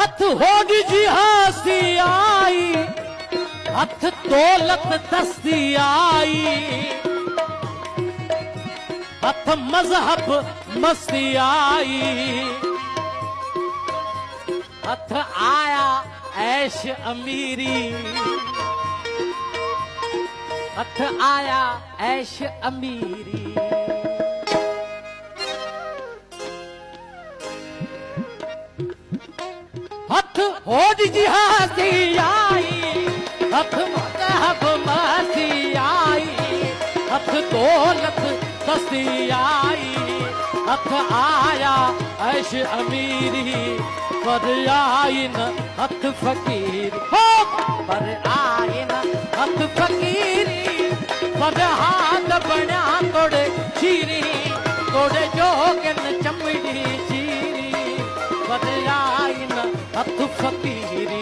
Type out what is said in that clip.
हथ होगी जी हस्ती आई, हथ दौलत दस्ती आई, हथ मजहब मस्ती आई, हथ आया ऐश अमीरी, हथ आया ऐश अमीरी। हथ होड़ जी हस्ती आई, हथ मजहब मस्ती आई, हथ दौलत दस्ती आई, हथ आया ऐश अमीरी, पर आई न हथ फकीर हो, पर आई न हथ फकीरी, पर हाथ बना तोड़े चीरी, तोड़े जोगन चमड़ी चीरी, पर आई न हथ फकीरी।